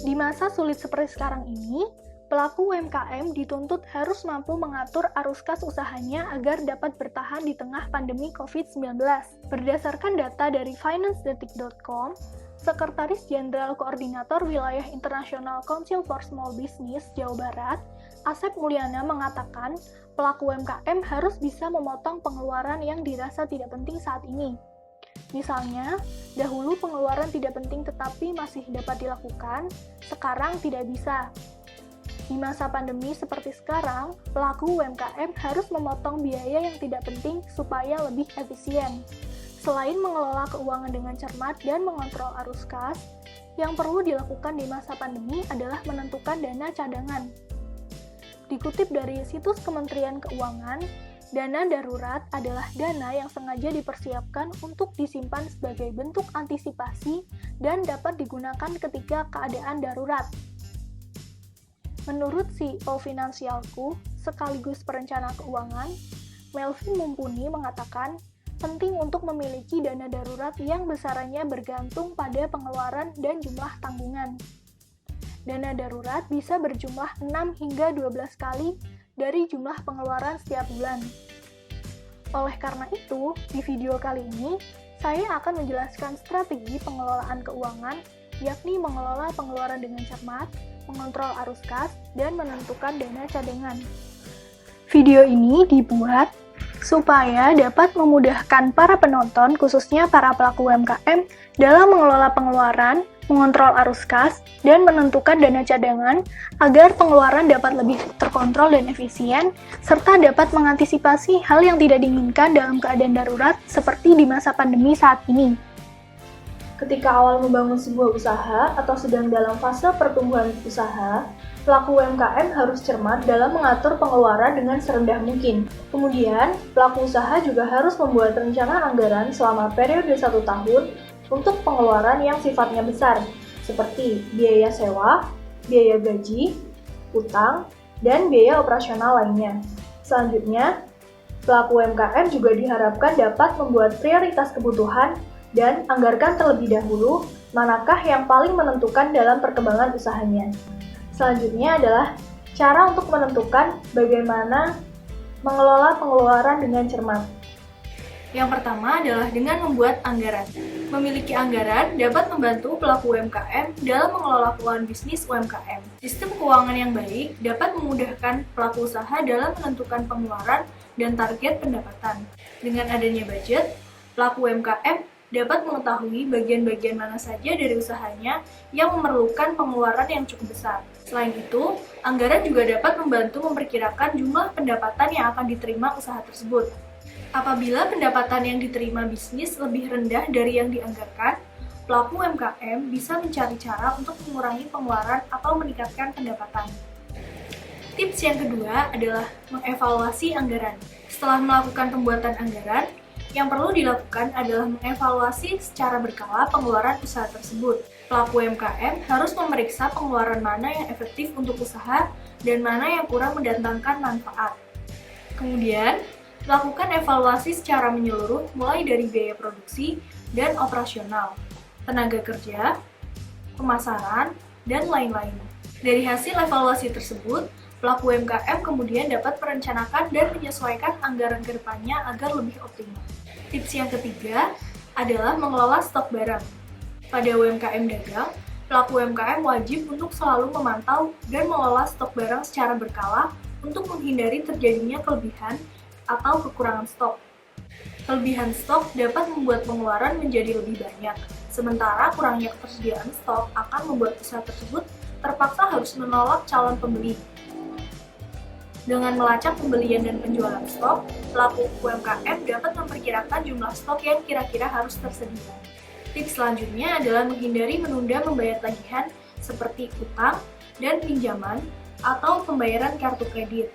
Di masa sulit seperti sekarang ini, pelaku UMKM dituntut harus mampu mengatur arus kas usahanya agar dapat bertahan di tengah pandemi COVID-19. Berdasarkan data dari financedetik.com, Sekretaris Jenderal Koordinator Wilayah International Council for Small Business Jawa Barat, Asep Mulyana mengatakan, pelaku UMKM harus bisa memotong pengeluaran yang dirasa tidak penting saat ini. Misalnya, dahulu pengeluaran tidak penting tetapi masih dapat dilakukan, sekarang tidak bisa. Di masa pandemi seperti sekarang, pelaku UMKM harus memotong biaya yang tidak penting supaya lebih efisien. Selain mengelola keuangan dengan cermat dan mengontrol arus kas, yang perlu dilakukan di masa pandemi adalah menentukan dana cadangan. Dikutip dari situs Kementerian Keuangan, dana darurat adalah dana yang sengaja dipersiapkan untuk disimpan sebagai bentuk antisipasi dan dapat digunakan ketika keadaan darurat. Menurut CEO Finansialku, sekaligus perencana keuangan, Melvin Mumpuni mengatakan, penting untuk memiliki dana darurat yang besarannya bergantung pada pengeluaran dan jumlah tanggungan. Dana darurat bisa berjumlah 6 hingga 12 kali dari jumlah pengeluaran setiap bulan. Oleh karena itu, di video kali ini, saya akan menjelaskan strategi pengelolaan keuangan, yakni mengelola pengeluaran dengan cermat, mengontrol arus kas, dan menentukan dana cadangan. Video ini dibuat supaya dapat memudahkan para penonton, khususnya para pelaku UMKM, dalam mengelola pengeluaran, mengontrol arus kas, dan menentukan dana cadangan agar pengeluaran dapat lebih terkontrol dan efisien, serta dapat mengantisipasi hal yang tidak diinginkan dalam keadaan darurat seperti di masa pandemi saat ini. Ketika awal membangun sebuah usaha atau sedang dalam fase pertumbuhan usaha, pelaku UMKM harus cermat dalam mengatur pengeluaran dengan serendah mungkin. Kemudian, pelaku usaha juga harus membuat rencana anggaran selama periode 1 tahun untuk pengeluaran yang sifatnya besar, seperti biaya sewa, biaya gaji, utang, dan biaya operasional lainnya. Selanjutnya, pelaku UMKM juga diharapkan dapat membuat prioritas kebutuhan dan anggarkan terlebih dahulu manakah yang paling menentukan dalam perkembangan usahanya. Selanjutnya adalah cara untuk menentukan bagaimana mengelola pengeluaran dengan cermat. Yang pertama adalah dengan membuat anggaran. Memiliki anggaran dapat membantu pelaku UMKM dalam mengelola keuangan bisnis UMKM. Sistem keuangan yang baik dapat memudahkan pelaku usaha dalam menentukan pengeluaran dan target pendapatan. Dengan adanya budget, pelaku UMKM dapat mengetahui bagian-bagian mana saja dari usahanya yang memerlukan pengeluaran yang cukup besar. Selain itu, anggaran juga dapat membantu memperkirakan jumlah pendapatan yang akan diterima usaha tersebut. Apabila pendapatan yang diterima bisnis lebih rendah dari yang dianggarkan, pelaku UMKM bisa mencari cara untuk mengurangi pengeluaran atau meningkatkan pendapatan. Tips yang kedua adalah mengevaluasi anggaran. Setelah melakukan pembuatan anggaran, yang perlu dilakukan adalah mengevaluasi secara berkala pengeluaran usaha tersebut. Pelaku UMKM harus memeriksa pengeluaran mana yang efektif untuk usaha dan mana yang kurang mendatangkan manfaat. Kemudian, lakukan evaluasi secara menyeluruh mulai dari biaya produksi dan operasional, tenaga kerja, pemasaran, dan lain-lain. Dari hasil evaluasi tersebut, pelaku UMKM kemudian dapat merencanakan dan menyesuaikan anggaran ke depannya agar lebih optimal. Tips yang ketiga adalah mengelola stok barang. Pada UMKM dagang, pelaku UMKM wajib untuk selalu memantau dan mengelola stok barang secara berkala untuk menghindari terjadinya kelebihan atau kekurangan stok. Kelebihan stok dapat membuat pengeluaran menjadi lebih banyak, sementara kurangnya ketersediaan stok akan membuat usaha tersebut terpaksa harus menolak calon pembeli. Dengan melacak pembelian dan penjualan stok, pelaku UMKM dapat memperkirakan jumlah stok yang kira-kira harus tersedia. Tips selanjutnya adalah menghindari menunda membayar tagihan seperti utang dan pinjaman atau pembayaran kartu kredit.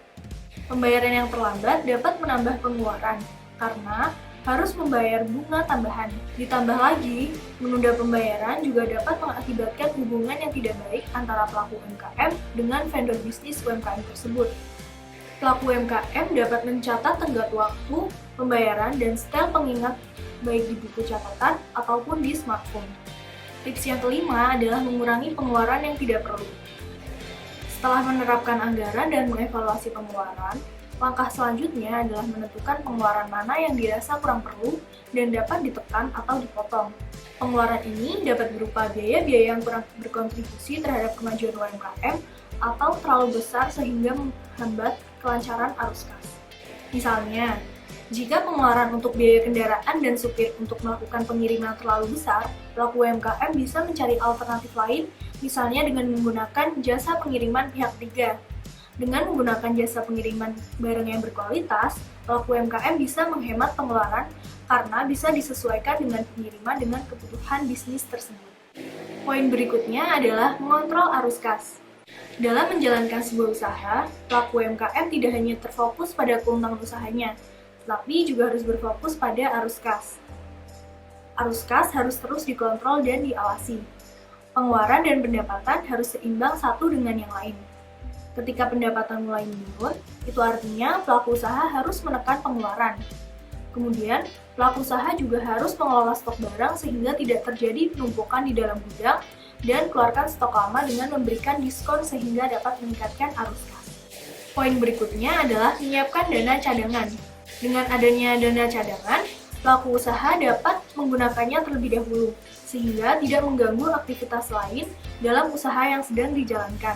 Pembayaran yang terlambat dapat menambah pengeluaran karena harus membayar bunga tambahan. Ditambah lagi, menunda pembayaran juga dapat mengakibatkan hubungan yang tidak baik antara pelaku UMKM dengan vendor bisnis UMKM tersebut. Pelaku UMKM dapat mencatat tenggat waktu pembayaran dan setel pengingat baik di buku catatan ataupun di smartphone. Tips yang kelima adalah mengurangi pengeluaran yang tidak perlu. Setelah menerapkan anggaran dan mengevaluasi pengeluaran, langkah selanjutnya adalah menentukan pengeluaran mana yang dirasa kurang perlu dan dapat ditekan atau dipotong. Pengeluaran ini dapat berupa biaya-biaya yang kurang berkontribusi terhadap kemajuan UMKM atau terlalu besar sehingga menghambat kelancaran arus kas. Misalnya, jika pengeluaran untuk biaya kendaraan dan supir untuk melakukan pengiriman terlalu besar, pelaku UMKM bisa mencari alternatif lain, misalnya dengan menggunakan jasa pengiriman pihak ketiga. Dengan menggunakan jasa pengiriman barang yang berkualitas, pelaku UMKM bisa menghemat pengeluaran karena bisa disesuaikan dengan pengiriman dengan kebutuhan bisnis tersebut. Poin berikutnya adalah mengontrol arus kas. Dalam menjalankan sebuah usaha, pelaku UMKM tidak hanya terfokus pada keuntungan usahanya, tapi juga harus berfokus pada arus kas. Arus kas harus terus dikontrol dan diawasi. Pengeluaran dan pendapatan harus seimbang satu dengan yang lain. Ketika pendapatan mulai menurun, itu artinya pelaku usaha harus menekan pengeluaran. Kemudian, pelaku usaha juga harus mengelola stok barang sehingga tidak terjadi penumpukan di dalam gudang dan keluarkan stok lama dengan memberikan diskon sehingga dapat meningkatkan arus kas. Poin berikutnya adalah menyiapkan dana cadangan. Dengan adanya dana cadangan, pelaku usaha dapat menggunakannya terlebih dahulu, sehingga tidak mengganggu aktivitas lain dalam usaha yang sedang dijalankan.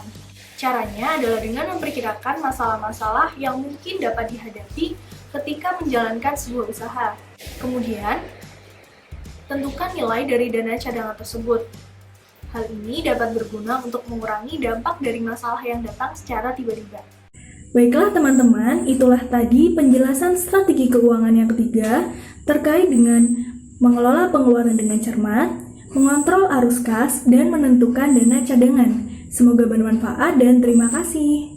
Caranya adalah dengan memperkirakan masalah-masalah yang mungkin dapat dihadapi ketika menjalankan sebuah usaha. Kemudian, tentukan nilai dari dana cadangan tersebut. Hal ini dapat berguna untuk mengurangi dampak dari masalah yang datang secara tiba-tiba. Baiklah teman-teman, itulah tadi penjelasan strategi keuangan yang ketiga terkait dengan mengelola pengeluaran dengan cermat, mengontrol arus kas, dan menentukan dana cadangan. Semoga bermanfaat dan terima kasih.